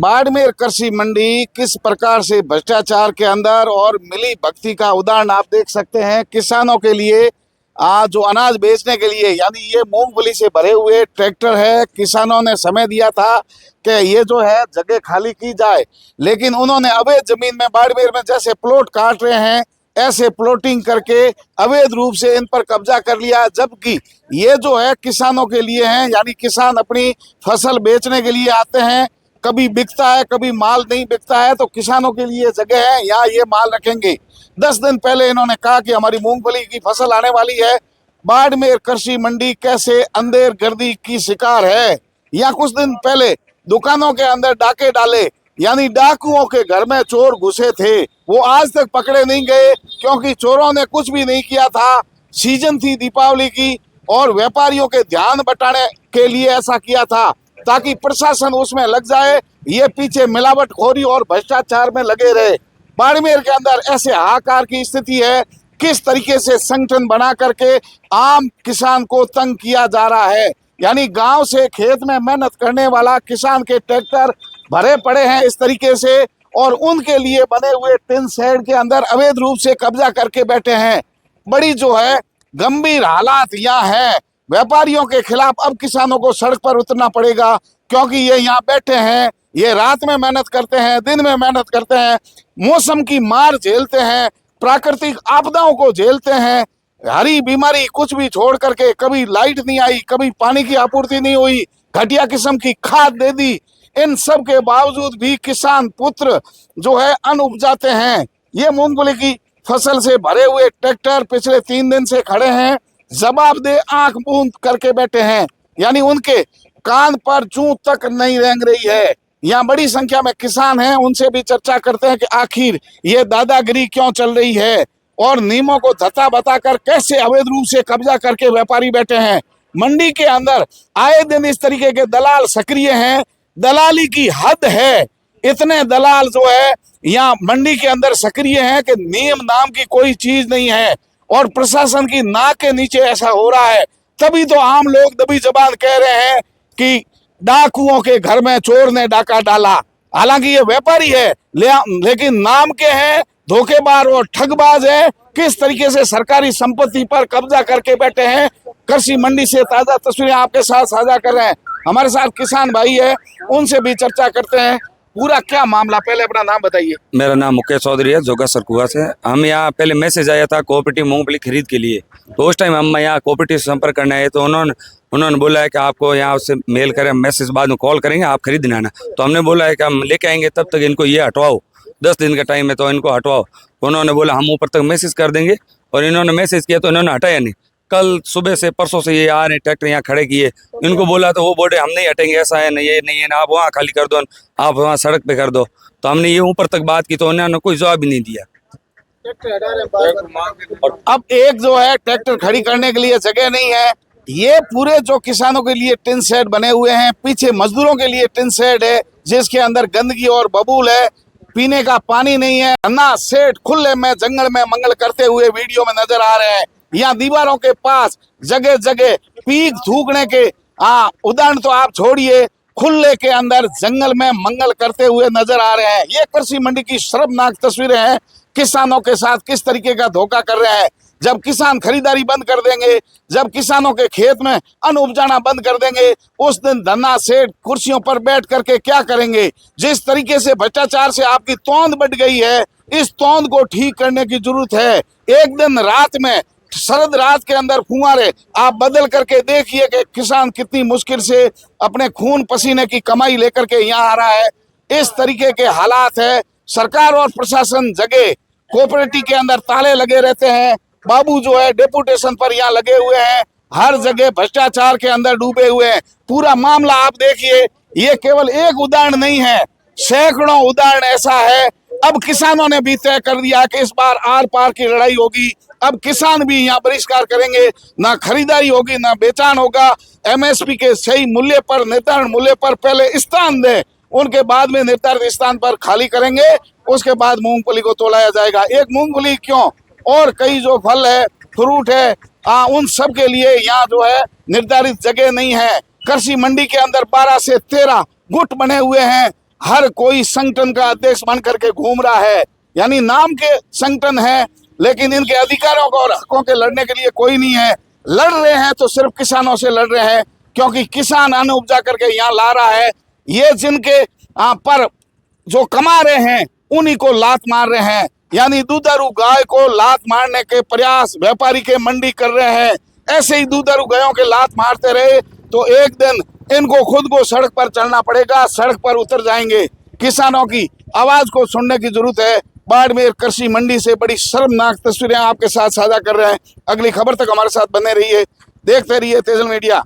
बाड़मेर कृषि मंडी किस प्रकार से भ्रष्टाचार के अंदर और मिली भक्ति का उदाहरण आप देख सकते हैं। किसानों के लिए जो अनाज बेचने के लिए यानी ये मूंगफली से भरे हुए ट्रैक्टर है। किसानों ने समय दिया था कि ये जो है जगह खाली की जाए, लेकिन उन्होंने अवैध जमीन में बाड़मेर में जैसे प्लॉट काट रहे हैं ऐसे प्लॉटिंग करके अवैध रूप से इन पर कब्जा कर लिया। जबकि ये जो है किसानों के लिए है, यानी किसान अपनी फसल बेचने के लिए आते हैं, कभी बिकता है कभी माल नहीं बिकता है, तो किसानों के लिए जगह है यहाँ ये माल रखेंगे। 10 दिन पहले इन्होंने कहा कि हमारी मूंगफली की फसल आने वाली है। बाड़मेर कृषि मंडी कैसे अंधेर गर्दी की शिकार है। यहाँ कुछ दिन पहले दुकानों के अंदर डाके डाले, यानी डाकुओं के घर में चोर घुसे थे। वो आज तक पकड़े नहीं गए क्योंकि चोरों ने कुछ भी नहीं किया था। सीजन थी दीपावली की और व्यापारियों के ध्यान बटाने के लिए ऐसा किया था ताकि प्रशासन उसमें लग जाए, ये पीछे मिलावटखोरी और भ्रष्टाचार में लगे रहे। बाड़मेर के अंदर ऐसे हाहाकार की स्थिति है। किस तरीके से संगठन बना करके आम किसान को तंग किया जा रहा है, यानी गांव से खेत में मेहनत करने वाला किसान के ट्रैक्टर भरे पड़े हैं इस तरीके से, और उनके लिए बने हुए टिन शेड के अंदर अवैध रूप से कब्जा करके बैठे हैं। बड़ी जो है गंभीर हालात यहाँ है। व्यापारियों के खिलाफ अब किसानों को सड़क पर उतरना पड़ेगा क्योंकि ये यहाँ बैठे हैं, ये रात में मेहनत करते हैं, दिन में मेहनत करते हैं, मौसम की मार झेलते हैं, प्राकृतिक आपदाओं को झेलते हैं, हरी बीमारी कुछ भी छोड़ करके। कभी लाइट नहीं आई, कभी पानी की आपूर्ति नहीं हुई, घटिया किस्म की खाद दे दी। इन सब के बावजूद भी किसान पुत्र जो है अन्न उपजाते हैं। ये मूंगफली की फसल से भरे हुए ट्रैक्टर पिछले 3 दिन से खड़े हैं, जवाब दे आंख मूंद करके बैठे हैं, यानी उनके कान पर जूं तक नहीं रेंग रही है। यहाँ बड़ी संख्या में किसान हैं, उनसे भी चर्चा करते हैं कि आखिर ये दादागिरी क्यों चल रही है और नियमों को धत्ता बताकर कैसे अवैध रूप से कब्जा करके व्यापारी बैठे हैं। मंडी के अंदर आए दिन इस तरीके के दलाल सक्रिय हैं, दलाली की हद है। इतने दलाल जो है यहाँ मंडी के अंदर सक्रिय हैं कि नियम नाम की कोई चीज नहीं है और प्रशासन की नाक के नीचे ऐसा हो रहा है। तभी तो आम लोग दबी जबान कह रहे हैं कि डाकुओं के घर में चोर ने डाका डाला। हालांकि ये व्यापारी है लेकिन नाम के हैं धोखेबाज और ठगबाज है। किस तरीके से सरकारी संपत्ति पर कब्जा करके बैठे हैं। कृषि मंडी से ताजा तस्वीरें आपके साथ साझा कर रहे हैं। हमारे साथ किसान भाई है, उनसे भी चर्चा करते हैं पूरा क्या मामला। पहले अपना नाम बताइए। मेरा नाम मुकेश चौधरी है, जोगा सरकुआ से। हम यहाँ पहले मैसेज आया था कोऑपरेटिव मूंगफली खरीद के लिए, तो उस टाइम हम यहाँ कोऑपरेटिव संपर्क करने आए तो उन्होंने बोला है कि आपको यहाँ से मेल करें, मैसेज बाद में कॉल करेंगे, आप खरीदना है ना। तो हमने बोला है कि हम लेके आएंगे, तब तक इनको ये हटवाओ, 10 दिन का टाइम है तो इनको हटवाओ। उन्होंने बोला हम ऊपर तक मैसेज कर देंगे, और इन्होंने मैसेज किया तो इन्होंने हटाया नहीं। कल सुबह से परसों से ये आ रहे ट्रैक्टर यहाँ खड़े किए, इनको बोला तो वो बोले हम नहीं हटेंगे, ऐसा है नहीं, ये नहीं है ना, आप वहाँ खाली कर दो, आप वहाँ सड़क पे कर दो। तो हमने ये ऊपर तक बात की तो उन्होंने कोई जवाब ही नहीं दिया। अब एक जो है ट्रैक्टर खड़ी करने के लिए जगह नहीं है। ये पूरे जो किसानों के लिए टिन शेड बने हुए हैं, पीछे मजदूरों के लिए टिन शेड है जिसके अंदर गंदगी और बबूल है, पीने का पानी नहीं है। अन्ना सेठ खुले में जंगल में मंगल करते हुए वीडियो में नजर आ रहे हैं। यहाँ दीवारों के पास जगह जगह पीक थूकने के उदाहरण तो आप छोड़िए, खुले के अंदर जंगल में मंगल करते हुए नजर आ रहे हैं। ये कृषि मंडी की शर्मनाक तस्वीरें हैं। किसानों के साथ किस तरीके का धोखा कर रहे हैं। जब किसान खरीदारी बंद कर देंगे, जब किसानों के खेत में अन्न उपजाना बंद कर देंगे, उस दिन धन्ना सेठ कुर्सियों पर बैठ करके क्या करेंगे। जिस तरीके से भ्रष्टाचार से आपकी तौंद बढ़ गई है, इस तौंद को ठीक करने की जरूरत है। एक दिन रात में, शरद रात के अंदर फुहारे आप बदल करके देखिए कि किसान कितनी मुश्किल से अपने खून पसीने की कमाई लेकर के यहाँ आ रहा है। इस तरीके के हालात है। सरकार और प्रशासन जगह, कोऑपरेटिव के अंदर ताले लगे रहते हैं। बाबू जो है डेपुटेशन पर यहाँ लगे हुए हैं, हर जगह भ्रष्टाचार के अंदर डूबे हुए हैं। पूरा मामला आप देखिए, ये केवल एक उदाहरण नहीं है, सैकड़ों उदाहरण ऐसा है। अब किसानों ने भी तय कर दिया कि इस बार आर पार की लड़ाई होगी। अब किसान भी यहाँ बहिष्कार करेंगे, ना खरीदारी होगी ना बेचान होगा। एमएसपी के सही मूल्य पर, निर्धारण मूल्य पर पहले स्थान दें, उनके बाद में निर्धारित स्थान पर खाली करेंगे, उसके बाद मूंगफली को तोलाया जाएगा। एक मूंगफली क्यों, और कई जो फल है, फ्रूट है, उन सब के लिए यहाँ जो है निर्धारित जगह नहीं है। कृषि मंडी के अंदर 12 से 13 गुट बने हुए हैं। हर कोई संगठन का अध्यक्ष बन करके घूम रहा है, यानी नाम के संगठन है लेकिन इनके अधिकारों को और हकों के लड़ने के लिए कोई नहीं है। लड़ रहे हैं तो सिर्फ किसानों से लड़ रहे हैं, क्योंकि किसान अन्न उपजा करके यहाँ ला रहा है। ये जिनके पर जो कमा रहे हैं उन्हीं को लात मार रहे हैं, यानी दुधारू गाय को लात मारने के प्रयास व्यापारी के मंडी कर रहे हैं। ऐसे ही दुधारू गायों के लात मारते रहे तो एक दिन इनको खुद को सड़क पर चलना पड़ेगा, सड़क पर उतर जाएंगे। किसानों की आवाज को सुनने की जरूरत है। बाड़मेर कृषि मंडी से बड़ी शर्मनाक तस्वीरें आपके साथ साझा कर रहे हैं। अगली खबर तक हमारे साथ बने रहिए, देखते रहिए तेजल मीडिया।